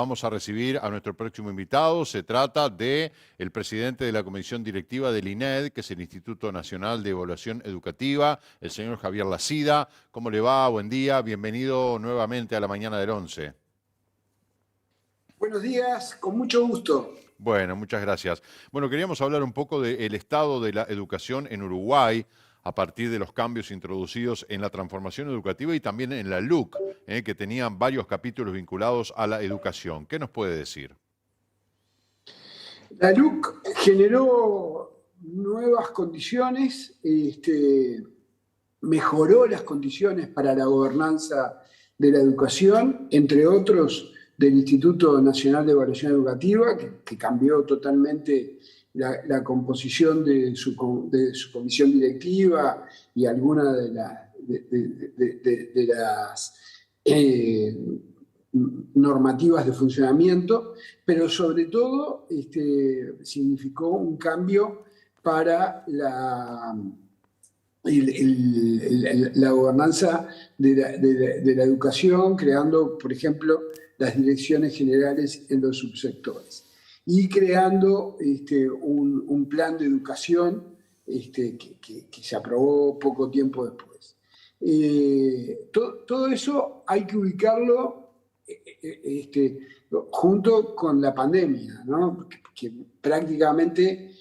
Vamos a recibir a nuestro próximo invitado. Se trata de el presidente de la Comisión Directiva del INED, que es el Instituto Nacional de Evaluación Educativa, el señor Javier Lacida. ¿Cómo le va? Buen día. Bienvenido nuevamente a la mañana del 11. Buenos días, con mucho gusto. Bueno, muchas gracias. Bueno, queríamos hablar un poco del estado de la educación en Uruguay a partir de los cambios introducidos en la transformación educativa y también en la LUC, que tenían varios capítulos vinculados a la educación. ¿Qué nos puede decir? La LUC generó nuevas condiciones, mejoró las condiciones para la gobernanza de la educación, entre otros del Instituto Nacional de Evaluación Educativa, que cambió totalmente la composición de su comisión directiva y algunas de las normativas de funcionamiento, pero sobre todo significó un cambio para la gobernanza de la educación, creando, por ejemplo, las direcciones generales en los subsectores y creando un plan de educación que se aprobó poco tiempo después. Todo eso hay que ubicarlo junto con la pandemia, ¿no? que prácticamente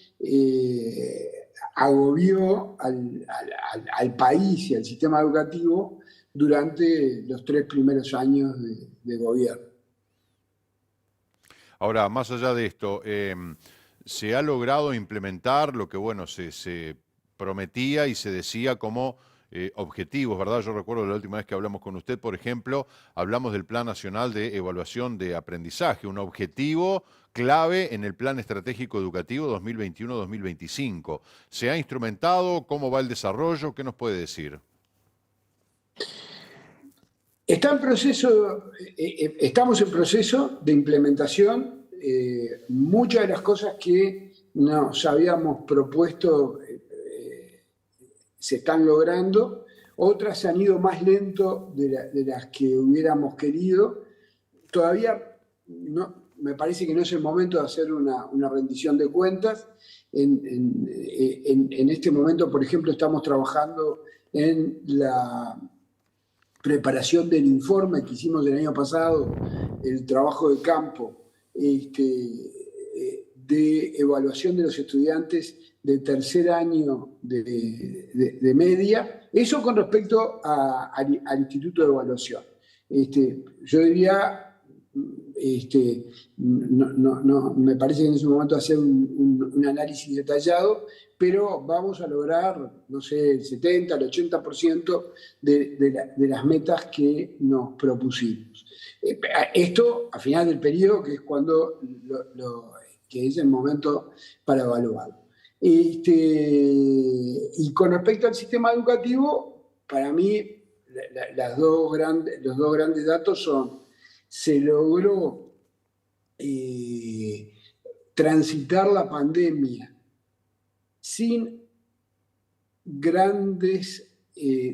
agobió al país y al sistema educativo durante los 3 primeros años de gobierno. Ahora, más allá de esto, se ha logrado implementar lo que, bueno, se prometía y se decía como objetivos, ¿verdad? Yo recuerdo la última vez que hablamos con usted, por ejemplo, hablamos del Plan Nacional de Evaluación de Aprendizaje, un objetivo clave en el Plan Estratégico Educativo 2021-2025. ¿Se ha instrumentado? ¿Cómo va el desarrollo? ¿Qué nos puede decir? Estamos en proceso de implementación. Muchas de las cosas que nos habíamos propuesto se están logrando, otras se han ido más lento de las que hubiéramos querido. Todavía no, me parece que no es el momento de hacer una rendición de cuentas. En este momento, por ejemplo, estamos trabajando en la preparación del informe que hicimos el año pasado, el trabajo de campo de evaluación de los estudiantes de tercer año de media, eso con respecto al Instituto de Evaluación. Yo diría, no, me parece que en ese momento hacer un análisis detallado, pero vamos a lograr, no sé, el 70, el 80% de las metas que nos propusimos. Esto a final del periodo, que es cuando que es el momento para evaluarlo. Y con respecto al sistema educativo, para mí los dos grandes datos son: se logró transitar la pandemia sin grandes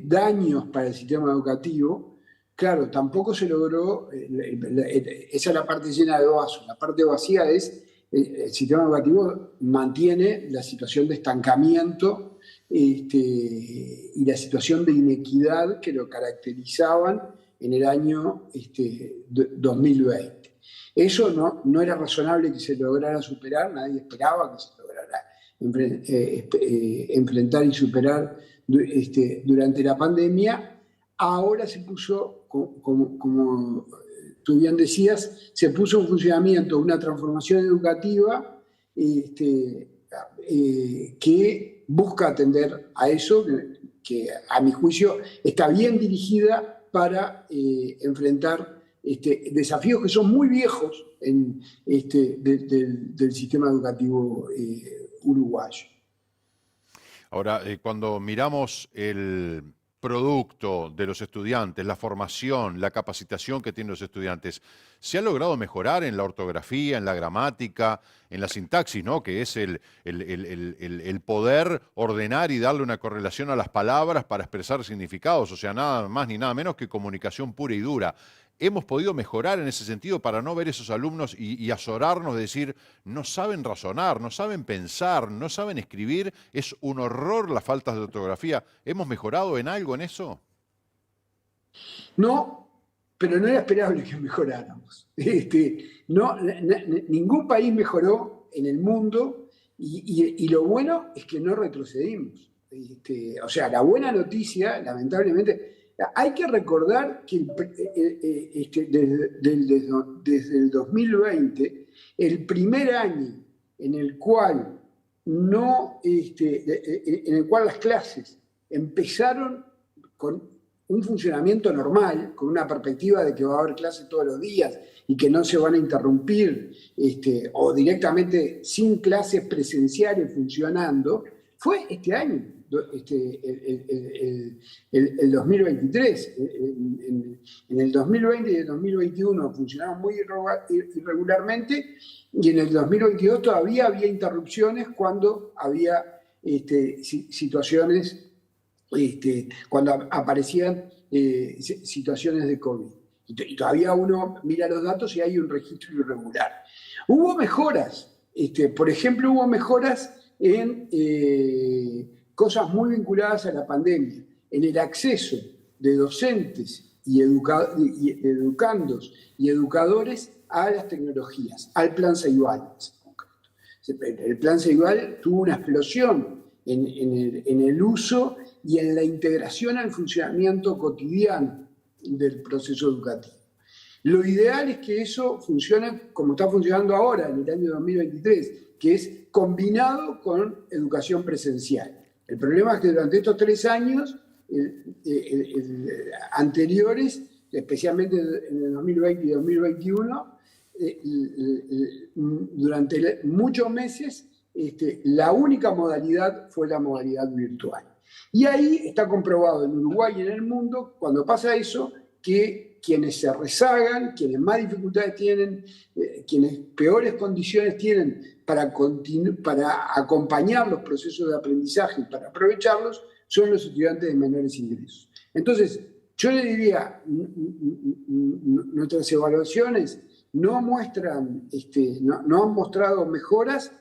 daños para el sistema educativo. Claro, tampoco se logró, esa es la parte llena de vaso. La parte vacía es el sistema educativo mantiene la situación de estancamiento y la situación de inequidad que lo caracterizaban en el año 2020. Eso no era razonable que se lograra superar, nadie esperaba que se lograra enfrentar y superar durante la pandemia. Ahora se puso, como tú bien decías, se puso en funcionamiento una transformación educativa que busca atender a eso, que a mi juicio está bien dirigida para enfrentar desafíos que son muy viejos del sistema educativo uruguayo. Ahora, cuando miramos el producto de los estudiantes, la formación, la capacitación que tienen los estudiantes, ¿se ha logrado mejorar en la ortografía, en la gramática, en la sintaxis, ¿no? Que es el poder ordenar y darle una correlación a las palabras para expresar significados? O sea, nada más ni nada menos que comunicación pura y dura. ¿Hemos podido mejorar en ese sentido para no ver esos alumnos y azorarnos de decir, no saben razonar, no saben pensar, no saben escribir? Es un horror las faltas de ortografía. ¿Hemos mejorado en algo en eso? No, pero no era esperable que mejoráramos. No, ningún país mejoró en el mundo y lo bueno es que no retrocedimos. O sea, la buena noticia, lamentablemente, hay que recordar que desde el 2020, el primer año en el cual, en el cual las clases empezaron con un funcionamiento normal, con una perspectiva de que va a haber clases todos los días y que no se van a interrumpir, o directamente sin clases presenciales funcionando, fue este año, el 2023. En el 2020 y el 2021 funcionaban muy irregularmente, y en el 2022 todavía había interrupciones cuando había situaciones, cuando aparecían situaciones de COVID. Y todavía uno mira los datos y hay un registro irregular. Hubo mejoras, por ejemplo, hubo mejoras en cosas muy vinculadas a la pandemia, en el acceso de docentes y educandos y educadores a las tecnologías, al Plan Ceibal. El Plan Ceibal tuvo una explosión en el uso y en la integración al funcionamiento cotidiano del proceso educativo. Lo ideal es que eso funcione como está funcionando ahora, en el año 2023, que es combinado con educación presencial. El problema es que durante estos 3 años anteriores, especialmente en el 2020 y 2021, durante muchos meses, la única modalidad fue la modalidad virtual. Y ahí está comprobado en Uruguay y en el mundo, cuando pasa eso, que quienes se rezagan, quienes más dificultades tienen, quienes peores condiciones tienen para acompañar los procesos de aprendizaje y para aprovecharlos, son los estudiantes de menores ingresos. Entonces, yo le diría, nuestras evaluaciones no muestran, no han mostrado mejoras,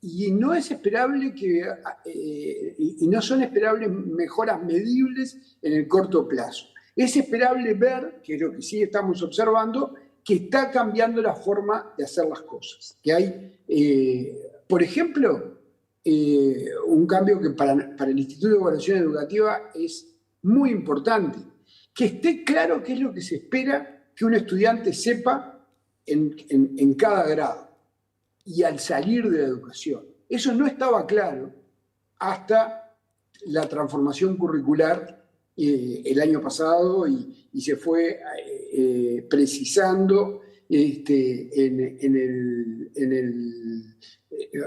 y no es esperable y no son esperables mejoras medibles en el corto plazo. Es esperable ver, que es lo que sí estamos observando, que está cambiando la forma de hacer las cosas. Que hay, por ejemplo, un cambio que para el Instituto de Evaluación Educativa es muy importante, que esté claro qué es lo que se espera que un estudiante sepa en cada grado y al salir de la educación. Eso no estaba claro hasta la transformación curricular el año pasado y se fue precisando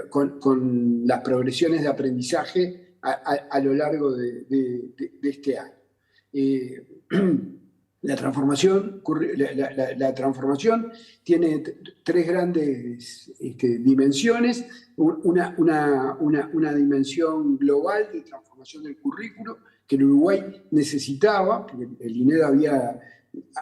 con las progresiones de aprendizaje a lo largo de este año. La transformación tiene 3 grandes dimensiones. Una dimensión global de transformación del currículo que el Uruguay necesitaba, porque el INED había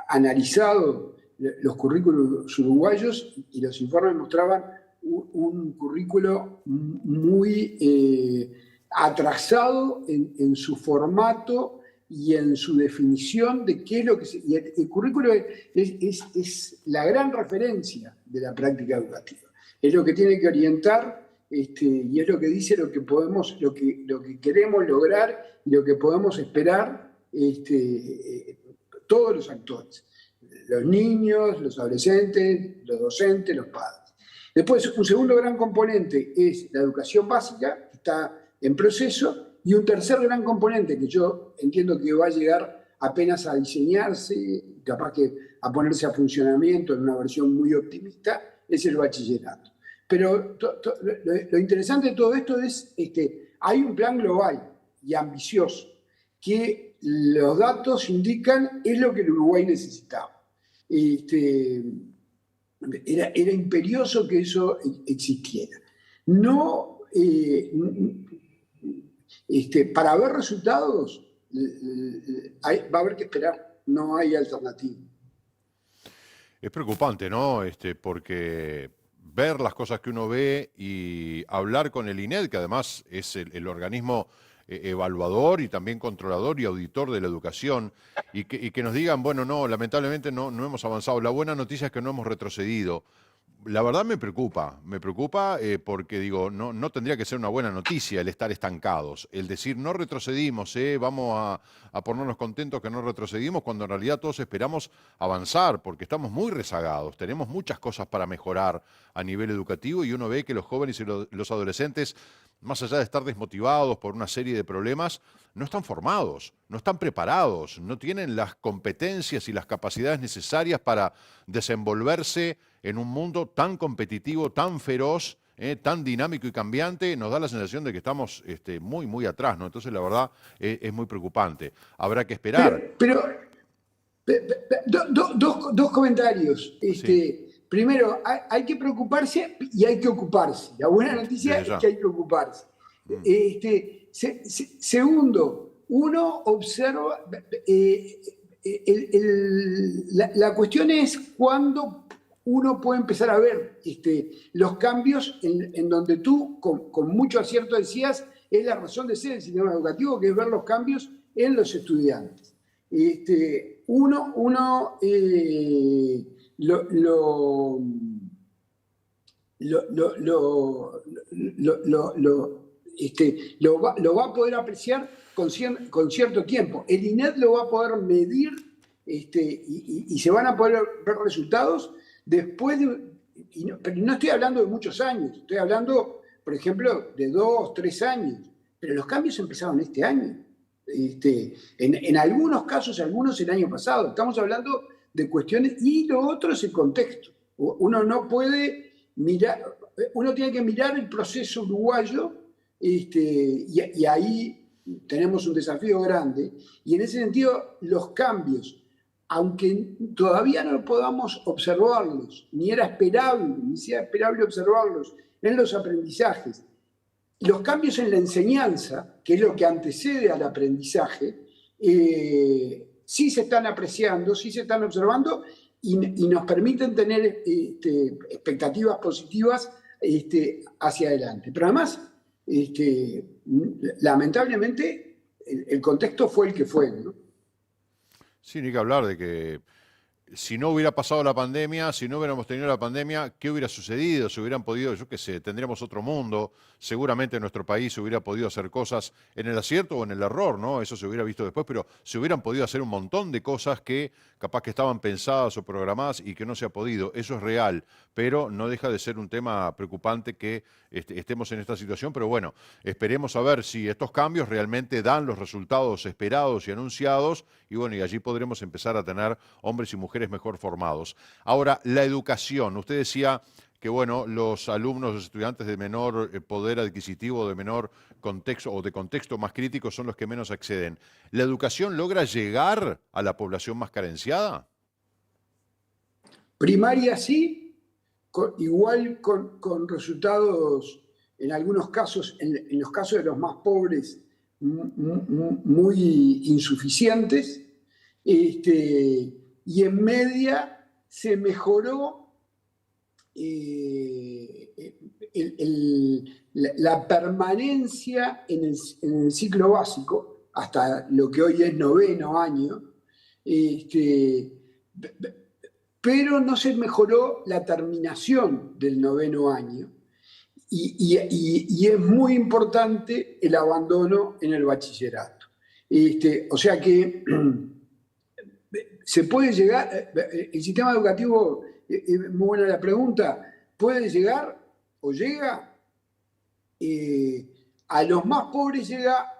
analizado los currículos uruguayos y los informes mostraban un currículo muy atrasado en su formato y en su definición de qué es lo que y el currículo es la gran referencia de la práctica educativa. Es lo que tiene que orientar y es lo que dice lo que queremos lograr y lo que podemos esperar todos los actores, los niños, los adolescentes, los docentes, los padres. Después, un segundo gran componente es la educación básica, que está en proceso, y un tercer gran componente que yo entiendo que va a llegar apenas a diseñarse, capaz que a ponerse a funcionamiento en una versión muy optimista, es el bachillerato. Pero lo interesante de todo esto es hay un plan global y ambicioso que los datos indican es lo que el Uruguay necesitaba. Era imperioso que eso existiera. No... para ver resultados va a haber que esperar, no hay alternativa. Es preocupante, ¿no? Porque ver las cosas que uno ve y hablar con el INED, que además es el organismo evaluador y también controlador y auditor de la educación, y que nos digan, bueno, no, lamentablemente no hemos avanzado. La buena noticia es que no hemos retrocedido. La verdad me preocupa porque digo, no tendría que ser una buena noticia el estar estancados, el decir no retrocedimos, vamos a ponernos contentos que no retrocedimos, cuando en realidad todos esperamos avanzar, porque estamos muy rezagados, tenemos muchas cosas para mejorar a nivel educativo y uno ve que los jóvenes y los adolescentes, más allá de estar desmotivados por una serie de problemas, no están formados, no están preparados, no tienen las competencias y las capacidades necesarias para desenvolverse en un mundo tan competitivo, tan feroz, tan dinámico y cambiante. Nos da la sensación de que estamos muy atrás, ¿no? Entonces, la verdad, es muy preocupante. Habrá que esperar. Dos comentarios. Sí, Primero, hay que preocuparse y hay que ocuparse. La buena noticia desde es ya. que hay que ocuparse. Mm. Segundo, uno observa, la cuestión es cuándo uno puede empezar a ver los cambios en donde tú, con mucho acierto decías, es la razón de ser del sistema educativo, que es ver los cambios en los estudiantes. Uno lo, lo, lo, lo, lo, lo va a poder apreciar con cierto tiempo. El INED lo va a poder medir y se van a poder ver resultados después de... Pero no estoy hablando de muchos años, estoy hablando, por ejemplo, de 2, 3 años. Pero los cambios empezaron este año. En algunos casos, algunos el año pasado. Estamos hablando de cuestiones, y lo otro es el contexto. Uno no puede mirar, uno tiene que mirar el proceso uruguayo, y ahí tenemos un desafío grande, y en ese sentido los cambios, aunque todavía no podamos observarlos, ni era esperable, ni sea esperable observarlos en los aprendizajes, los cambios en la enseñanza, que es lo que antecede al aprendizaje, sí se están apreciando, sí se están observando y nos permiten tener expectativas positivas hacia adelante. Pero además, lamentablemente, el contexto fue el que fue, ¿no? Sí, ni que hablar de que si no hubiera pasado la pandemia, si no hubiéramos tenido la pandemia, ¿qué hubiera sucedido? Se hubieran podido, yo qué sé, tendríamos otro mundo, seguramente nuestro país hubiera podido hacer cosas en el acierto o en el error, ¿no? Eso se hubiera visto después, pero se hubieran podido hacer un montón de cosas que capaz que estaban pensadas o programadas y que no se ha podido. Eso es real, pero no deja de ser un tema preocupante que estemos en esta situación, pero bueno, esperemos a ver si estos cambios realmente dan los resultados esperados y anunciados, y bueno, y allí podremos empezar a tener hombres y mujeres mejor formados. Ahora, la educación. Usted decía que, bueno, los alumnos, los estudiantes de menor poder adquisitivo, de menor contexto o de contexto más crítico son los que menos acceden. ¿La educación logra llegar a la población más carenciada? Primaria sí, igual con resultados, en algunos casos, en los casos de los más pobres, muy insuficientes. Y en media se mejoró la permanencia en el ciclo básico, hasta lo que hoy es noveno año, pero no se mejoró la terminación del noveno año. Y es muy importante el abandono en el bachillerato. O sea que se puede llegar, el sistema educativo, muy buena la pregunta, puede llegar o llega a los más pobres, llega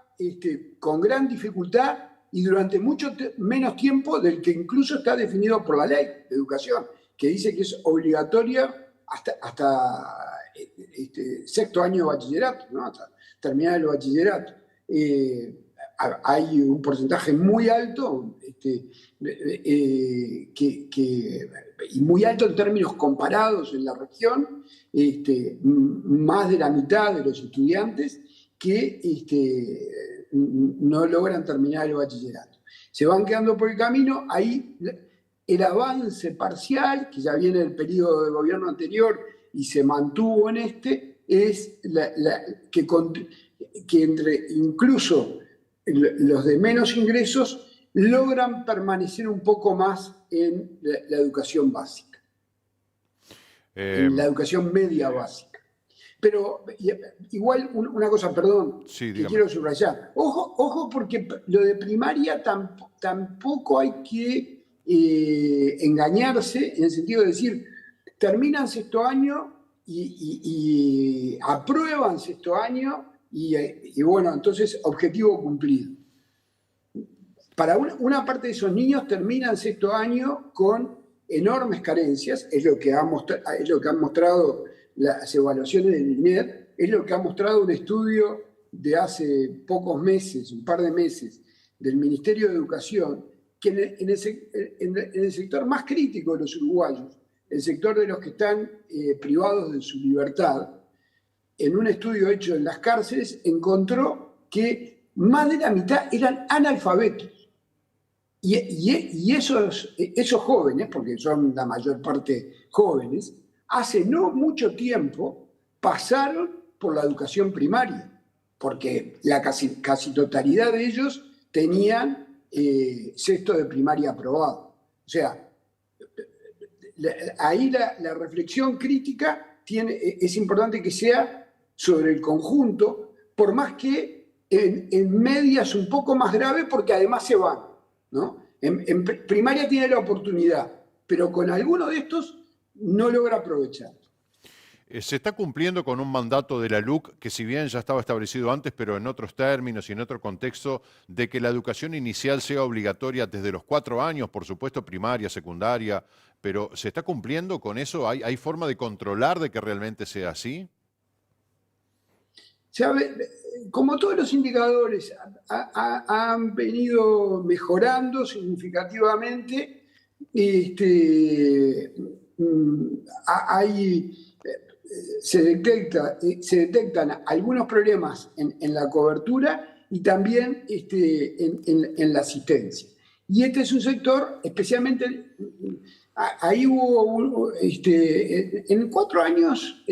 con gran dificultad y durante mucho menos tiempo del que incluso está definido por la ley de educación, que dice que es obligatoria hasta sexto año de bachillerato, ¿no? Hasta terminar el bachillerato. Hay un porcentaje muy alto, y muy alto en términos comparados en la región, más de la mitad de los estudiantes que no logran terminar el bachillerato. Se van quedando por el camino, ahí el avance parcial, que ya viene del periodo de gobierno anterior y se mantuvo en este, es que entre incluso los de menos ingresos logran permanecer un poco más en la educación básica, en la educación media básica. Pero igual una cosa, perdón, sí, que quiero subrayar. Ojo porque lo de primaria tampoco hay que engañarse en el sentido de decir, terminan sexto año y aprueban sexto año y bueno, entonces objetivo cumplido. Para una parte de esos niños terminan sexto año con enormes carencias, es lo que han mostrado las evaluaciones del INED, es lo que ha mostrado un estudio de hace pocos meses, un par de meses, del Ministerio de Educación, que en el sector más crítico de los uruguayos, el sector de los que están privados de su libertad, en un estudio hecho en las cárceles, encontró que más de la mitad eran analfabetos. Y esos jóvenes, porque son la mayor parte jóvenes, hace no mucho tiempo pasaron por la educación primaria, porque la casi totalidad de ellos tenían sexto de primaria aprobado. O sea, ahí la reflexión crítica es importante que sea sobre el conjunto, por más que en medias un poco más grave, porque además se van, ¿no? En primaria tiene la oportunidad, pero con alguno de estos no logra aprovechar. Se está cumpliendo con un mandato de la LUC que si bien ya estaba establecido antes, pero en otros términos y en otro contexto, de que la educación inicial sea obligatoria desde los 4 años, por supuesto primaria, secundaria, pero ¿se está cumpliendo con eso? ¿Hay forma de controlar de que realmente sea así? Como todos los indicadores han venido mejorando significativamente, se detectan algunos problemas en la cobertura y también en la asistencia. Y este es un sector, especialmente, ahí hubo, en 4 años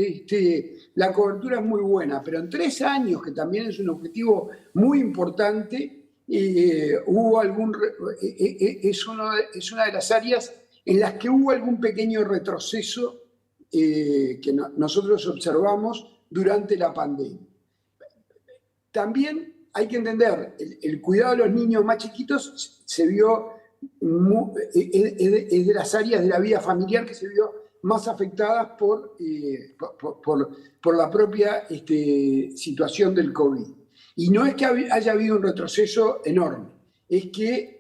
la cobertura es muy buena, pero en 3 años, que también es un objetivo muy importante, hubo es una de las áreas en las que hubo algún pequeño retroceso que nosotros observamos durante la pandemia. También hay que entender, el cuidado de los niños más chiquitos se vio, es de las áreas de la vida familiar que se vio más afectadas por la propia situación del COVID. Y no es que haya habido un retroceso enorme, es que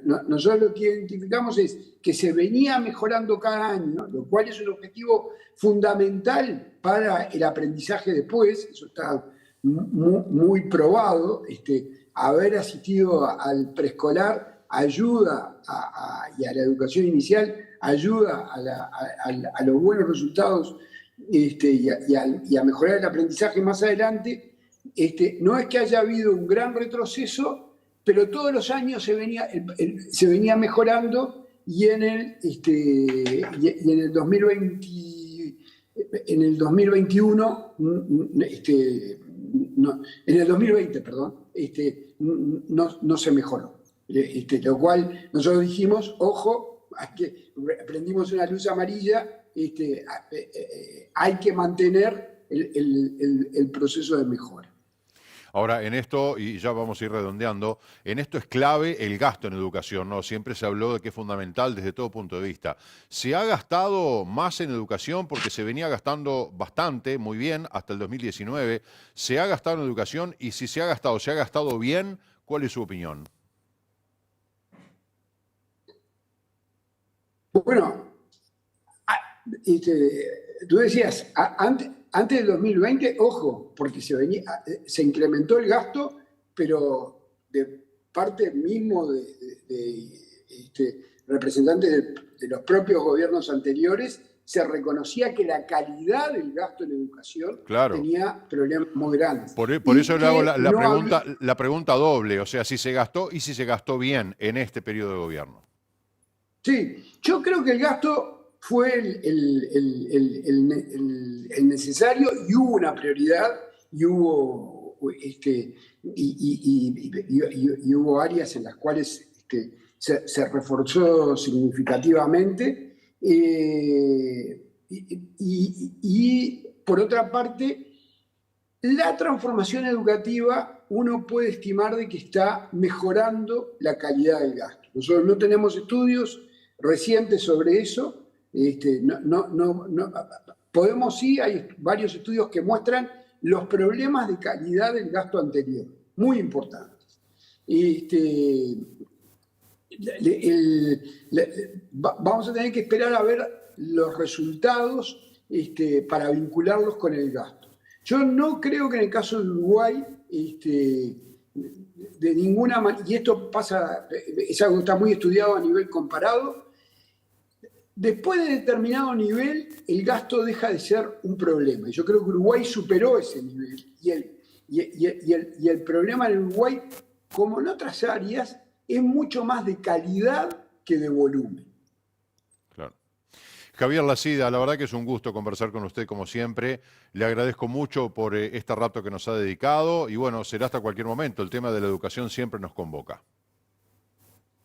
nosotros lo que identificamos es que se venía mejorando cada año, lo cual es un objetivo fundamental para el aprendizaje después, eso está muy probado, haber asistido al preescolar ayuda y a la educación inicial ayuda a los buenos resultados y a mejorar el aprendizaje más adelante. No es que haya habido un gran retroceso, pero todos los años se venía mejorando y en el 2020, en el 2021, en el 2020, perdón, no se mejoró. Lo cual nosotros dijimos, ojo, que prendimos una luz amarilla, hay que mantener el proceso de mejora. Ahora, en esto, y ya vamos a ir redondeando, en esto es clave el gasto en educación, ¿no? Siempre se habló de que es fundamental desde todo punto de vista. ¿Se ha gastado más en educación? Porque se venía gastando bastante, muy bien, hasta el 2019. ¿Se ha gastado en educación? Y si se ha gastado bien, ¿cuál es su opinión? Bueno, tú decías, antes del 2020, ojo, porque se incrementó el gasto, pero de parte mismo de representantes de los propios gobiernos anteriores, se reconocía que la calidad del gasto en educación tenía problemas muy grandes. Por eso le hago la pregunta doble, o sea, si se gastó y si se gastó bien en este periodo de gobierno. Sí, yo creo que el gasto fue el necesario y hubo una prioridad y hubo, y hubo áreas en las cuales se reforzó significativamente. Y por otra parte, la transformación educativa uno puede estimar de que está mejorando la calidad del gasto. Nosotros no tenemos estudios recientes sobre eso. Podemos sí, hay varios estudios que muestran los problemas de calidad del gasto anterior, muy importantes. Vamos a tener que esperar a ver los resultados para vincularlos con el gasto. Yo no creo que en el caso de Uruguay, de ninguna manera, y esto pasa, es algo que está muy estudiado a nivel comparado, después de determinado nivel, el gasto deja de ser un problema. Y yo creo que Uruguay superó ese nivel. Y el problema en Uruguay, como en otras áreas, es mucho más de calidad que de volumen. Claro. Javier Lacida, la verdad que es un gusto conversar con usted como siempre. Le agradezco mucho por este rato que nos ha dedicado y bueno, será hasta cualquier momento. El tema de la educación siempre nos convoca.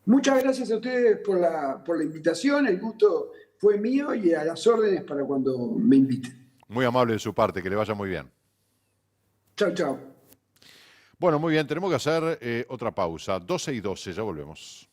Muchas gracias a ustedes por la invitación. El gusto fue mío y a las órdenes para cuando me inviten. Muy amable de su parte, que le vaya muy bien. Chao, chao. Bueno, muy bien, tenemos que hacer otra pausa. 12:12, ya volvemos.